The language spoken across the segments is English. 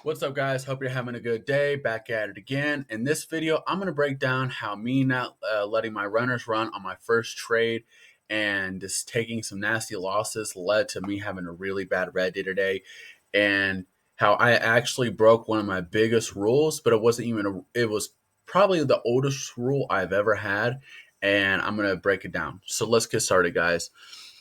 What's up, guys? Hope you're having a good day. Back at it again. In this video, I'm going to break down how me not letting my runners run on my first trade and just taking some nasty losses led to me having a really bad red day today, and how I actually broke one of my biggest rules, but it wasn't even it was probably the oldest rule I've ever had, and I'm going to break it down. So let's get started, guys.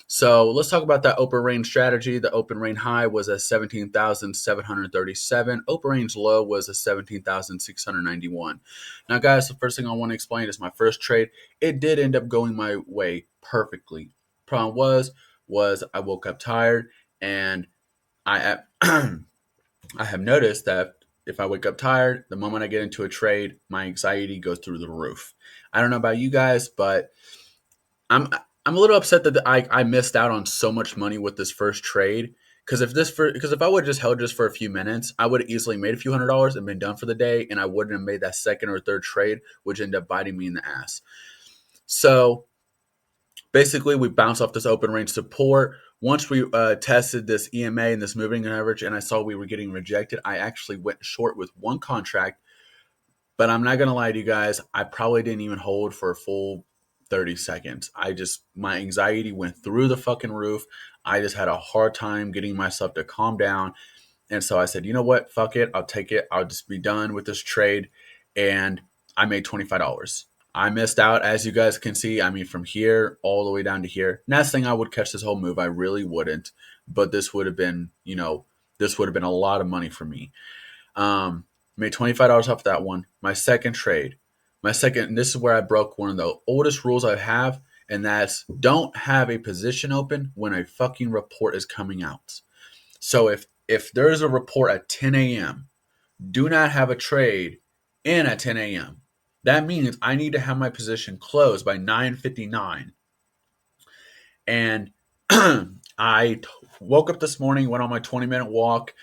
So let's talk about that open range strategy. The open range high was at 17,737. Open range low was at 17,691. Now, guys, the first thing I want to explain is my first trade. It did end up going my way perfectly. Problem was I woke up tired, and I I have noticed that if I wake up tired, the moment I get into a trade, my anxiety goes through the roof. I don't know about you guys, but I'm I'm a little upset that I missed out on so much money with this first trade. Because if I would have just held just for a few minutes, I would have easily made a few $100s and been done for the day, and I wouldn't have made that second or third trade, which ended up biting me in the ass. So basically, we bounced off this open range support. Once we tested this EMA and this moving average, and I saw we were getting rejected, I actually went short with one contract. But I'm not gonna lie to you guys, I probably didn't even hold for a full 30 seconds. My anxiety went through the fucking roof. I just had a hard time getting myself to calm down. And so I said, you know what? Fuck it. I'll take it. I'll just be done with this trade. And I made $25. I missed out, as you guys can see. I mean, from here all the way down to here. Next thing I would catch this whole move. I really wouldn't. But this would have been, this would have been a lot of money for me. Made $25 off that one. My second trade. And this is where I broke one of the oldest rules I have, and that's don't have a position open when a fucking report is coming out. So if there is a report at 10 a.m., do not have a trade in at 10 a.m. That means I need to have my position closed by 9:59. And I woke up this morning, went on my 20-minute walk,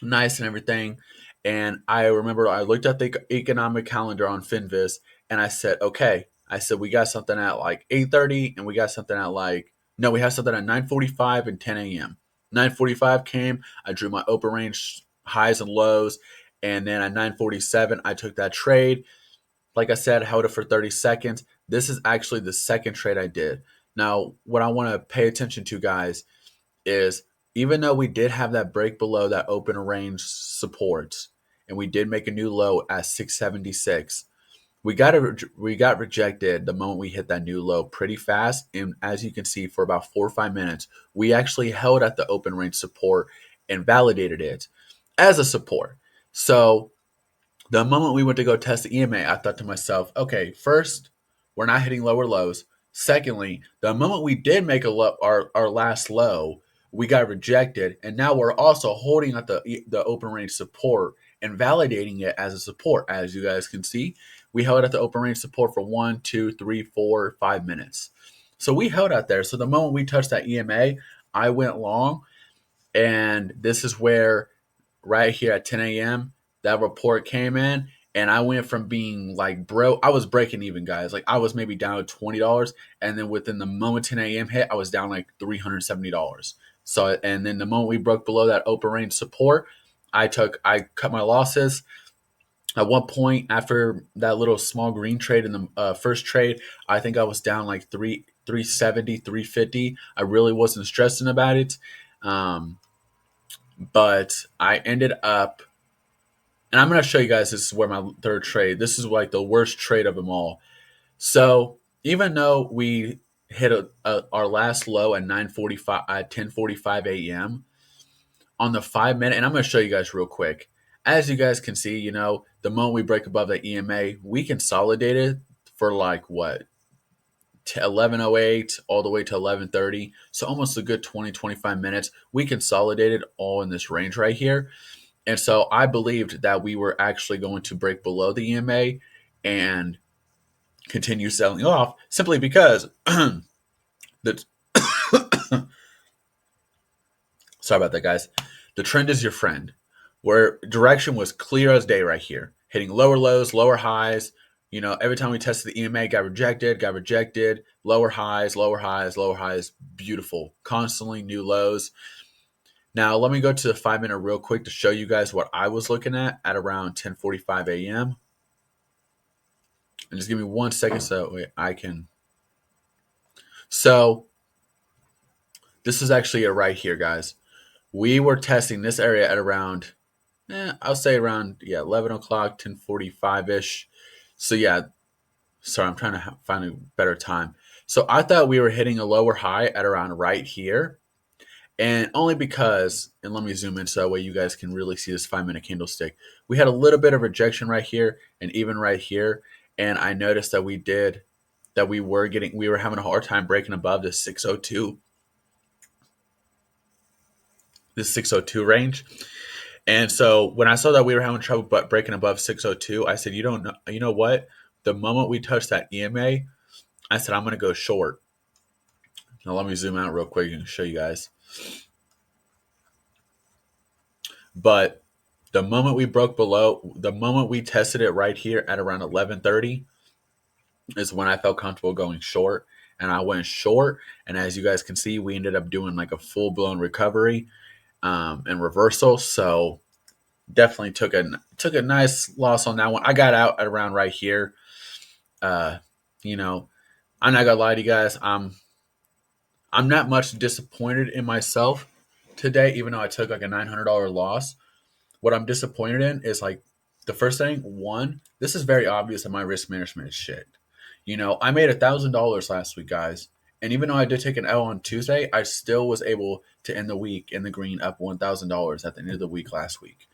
nice and everything. And I remember I looked at the economic calendar on Finviz, and I said, okay. I said, we got something at like 8:30, and we got something at we have something at 9:45 and 10 a.m. 9:45 came. I drew my open range highs and lows. And then at 9:47, I took that trade. Like I said, held it for 30 seconds. This is actually the second trade I did. Now, what I want to pay attention to, guys, is even though we did have that break below that open range supports, and we did make a new low at 676, we got rejected the moment we hit that new low pretty fast. And as you can see, for about 4 or 5 minutes, we actually held at the open range support and validated it as a support. So the moment we went to go test the EMA, I thought to myself, okay, first, we're not hitting lower lows. Secondly, the moment we did make our last low, we got rejected, and now we're also holding at the open range support and validating it as a support. As you guys can see, we held at the open range support for 1, 2, 3, 4, 5 minutes. So we held out there. So the moment we touched that EMA, I went long, and this is where right here at 10 a.m. that report came in, and I went from being like broke. I was breaking even, guys. Like I was maybe down to $20, and then within the moment 10 a.m. hit, I was down like $370. So, and then the moment we broke below that open range support, I cut my losses. At one point, after that little small green trade in the first trade, I think I was down like 370, 350. I really wasn't stressing about it. But I ended up, and I'm going to show you guys, this is where my third trade, this is like the worst trade of them all. So even though we hit our last low at 9:45 at 10:45 a.m. on the 5 minute, and I'm going to show you guys real quick. As you guys can see, the moment we break above the EMA, we consolidated for like what, 11:08 all the way to 11:30. So almost a good 20-25 minutes. We consolidated all in this range right here. And so I believed that we were actually going to break below the EMA and continue selling off, simply because the sorry about that, guys. The trend is your friend. Where direction was clear as day right here, hitting lower lows, lower highs. Every time we tested the EMA, got rejected, lower highs, lower highs, lower highs. Beautiful. Constantly new lows. Now, let me go to the 5 minute real quick to show you guys what I was looking at around 10:45 a.m. And just give me 1 second so I can. So this is actually it right here, guys. We were testing this area at around, I'll say around 11 o'clock, 10:45 ish. So yeah, sorry, I'm trying to find a better time. So I thought we were hitting a lower high at around right here. And only because, and let me zoom in so that way you guys can really see this 5 minute candlestick. We had a little bit of rejection right here and even right here. And I noticed that we were having a hard time breaking above the 602, this 602 range. And so when I saw that we were having trouble but breaking above 602, I said, you know what? The moment we touched that EMA, I said, I'm going to go short. Now let me zoom out real quick and show you guys. But the moment the moment we tested it right here at around 11:30 is when I felt comfortable going short. And I went short. And as you guys can see, we ended up doing like a full blown recovery and reversal. So definitely took a nice loss on that one. I got out at around right here. Uh, you know, I'm not gonna lie to you guys. I'm not much disappointed in myself today, even though I took like a $900 loss. What I'm disappointed in is like the first thing, one, this is very obvious that my risk management is shit. I made $1,000 last week, guys. And even though I did take an L on Tuesday, I still was able to end the week in the green up $1,000 at the end of the week last week.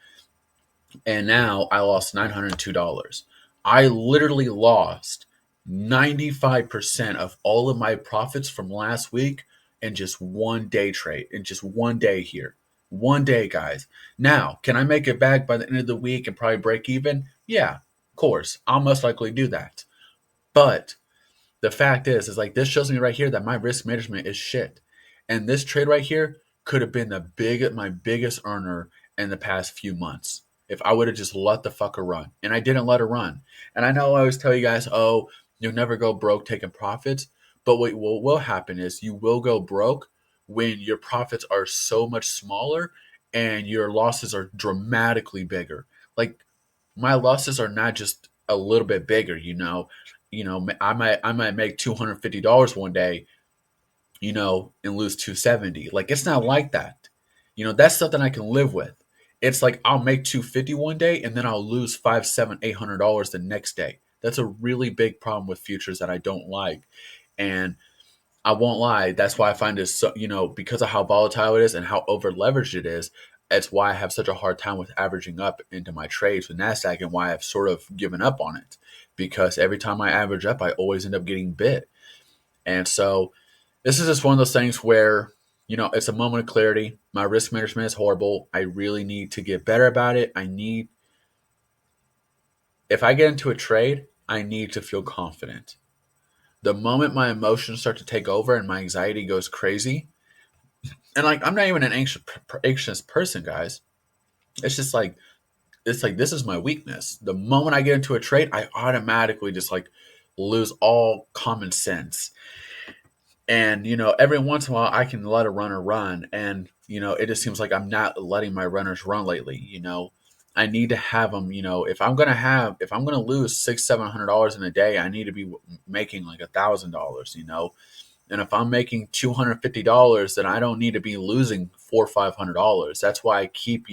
And now I lost $902. I literally lost 95% of all of my profits from last week in just one day trade, in just one day here. One day, guys. Now, can I make it back by the end of the week and probably break even? Yeah, of course. I'll most likely do that. But the fact is like this shows me right here that my risk management is shit. And this trade right here could have been my biggest earner in the past few months if I would have just let the fucker run. And I didn't let it run. And I know I always tell you guys, oh, you'll never go broke taking profits. But what will happen is you will go broke when your profits are so much smaller and your losses are dramatically bigger. Like my losses are not just a little bit bigger, I might make $250 one day, and lose 270. Like it's not like that. That's something I can live with. It's like I'll make 250 one day and then I'll lose five, seven, $800 the next day. That's a really big problem with futures that I don't like. And I won't lie, that's why I find it so, because of how volatile it is and how over leveraged it is, that's why I have such a hard time with averaging up into my trades with Nasdaq and why I've sort of given up on it. Because every time I average up, I always end up getting bit. And so this is just one of those things where, it's a moment of clarity. My risk management is horrible. I really need to get better about it. If I get into a trade, I need to feel confident. The moment my emotions start to take over and my anxiety goes crazy, and like I'm not even an anxious person, guys. It's just like this is my weakness. The moment I get into a trade, I automatically just like lose all common sense. And every once in a while I can let a runner run, and it just seems like I'm not letting my runners run lately. I need to have them. If I'm gonna lose $600-700 in a day, I need to be making like $1,000. And if I'm making $250, then I don't need to be losing $400-500. That's why I keep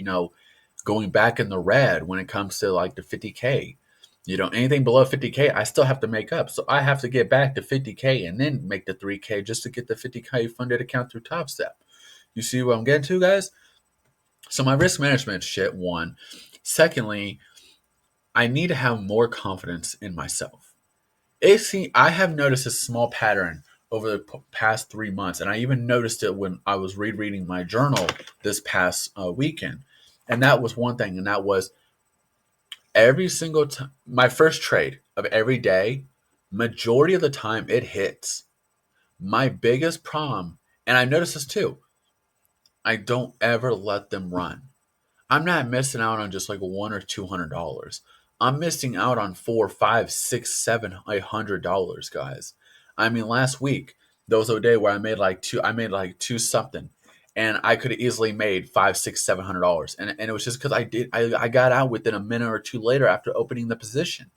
going back in the red when it comes to like the 50K. Anything below 50K, I still have to make up. So I have to get back to 50K and then make the 3K just to get the 50K funded account through Topstep. You see what I'm getting to, guys? So my risk management shit, one. Secondly, I need to have more confidence in myself. I have noticed a small pattern over the past 3 months, and I even noticed it when I was rereading my journal this past weekend. And that was one thing, and that was every single time, my first trade of every day, majority of the time it hits. My biggest problem, and I noticed this too, I don't ever let them run. I'm not missing out on just like $100 or $200. I'm missing out on $4, $5, $6, $7, $800, guys. I mean, last week there was a day where I made like two something, and I could have easily made $500, $600, $700, and it was just because I got out within a minute or two later after opening the position.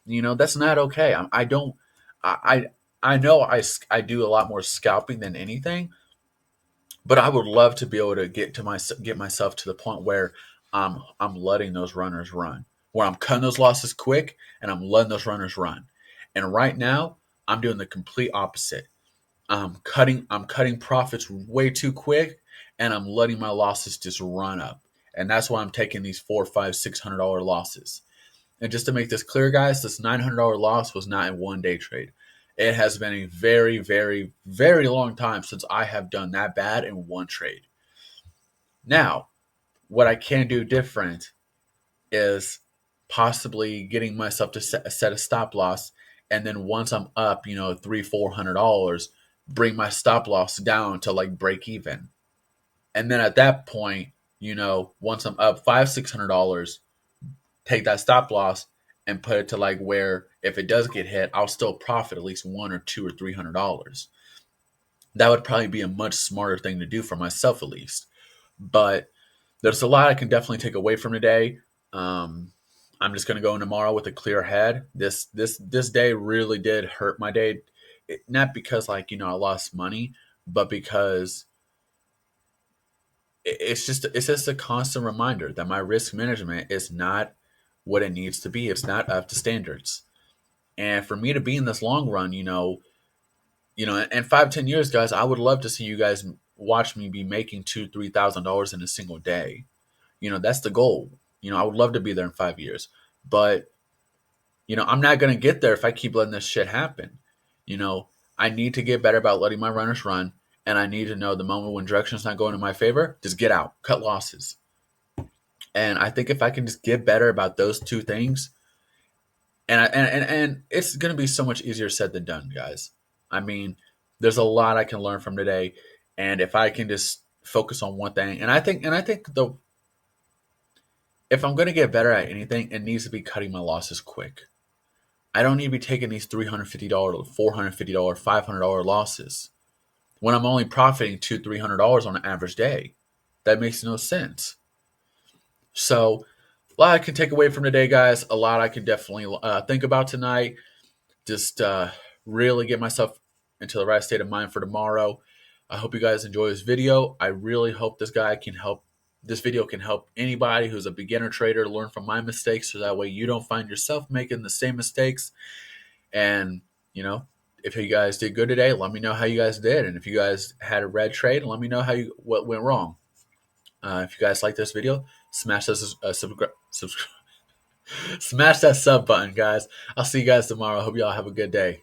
That's not okay. I don't I I know I do a lot more scalping than anything, but I would love to be able to get myself to the point where I'm letting those runners run, where I'm cutting those losses quick and I'm letting those runners run. And right now, I'm doing the complete opposite. I'm cutting profits way too quick, and I'm letting my losses just run up. And that's why I'm taking these $400, $500, $600 losses. And just to make this clear, guys, this $900 loss was not in one day trade. It has been a very, very, very long time since I have done that bad in one trade. Now, what I can do different is possibly getting myself to set a stop loss, and then once I'm up, $300, $400, bring my stop loss down to like break even, and then at that point, once I'm up $500, $600, take that stop loss and put it to like where if it does get hit, I'll still profit at least one or two or $300. That would probably be a much smarter thing to do for myself at least. But there's a lot I can definitely take away from today. I'm just gonna go in tomorrow with a clear head. This day really did hurt my day, not because I lost money, but because it's just a constant reminder that my risk management is not what it needs to be. It's not up to standards. And for me to be in this long run, in 5, 10 years, guys, I would love to see you guys watch me be making $2,000, $3,000 in a single day. That's the goal. I would love to be there in 5 years, but I'm not gonna get there if I keep letting this shit happen. You know, I need to get better about letting my runners run, and I need to know the moment when direction's not going in my favor, just get out, cut losses. And I think if I can just get better about those two things, and it's gonna be so much easier said than done, guys. I mean, there's a lot I can learn from today, and if I can just focus on one thing, and I think the if I'm gonna get better at anything, it needs to be cutting my losses quick. I don't need to be taking these $350, $450, $500 losses when I'm only profiting $200, $300 on an average day. That makes no sense. So, a lot I can take away from today, guys. A lot I can definitely think about tonight. Just really get myself into the right state of mind for tomorrow. I hope you guys enjoy this video. I really hope this video can help anybody who's a beginner trader learn from my mistakes, so that way you don't find yourself making the same mistakes. And if you guys did good today, let me know how you guys did, and if you guys had a red trade, let me know what went wrong. If you guys like this video, smash smash that sub button, guys. I'll see you guys tomorrow. Hope y'all have a good day.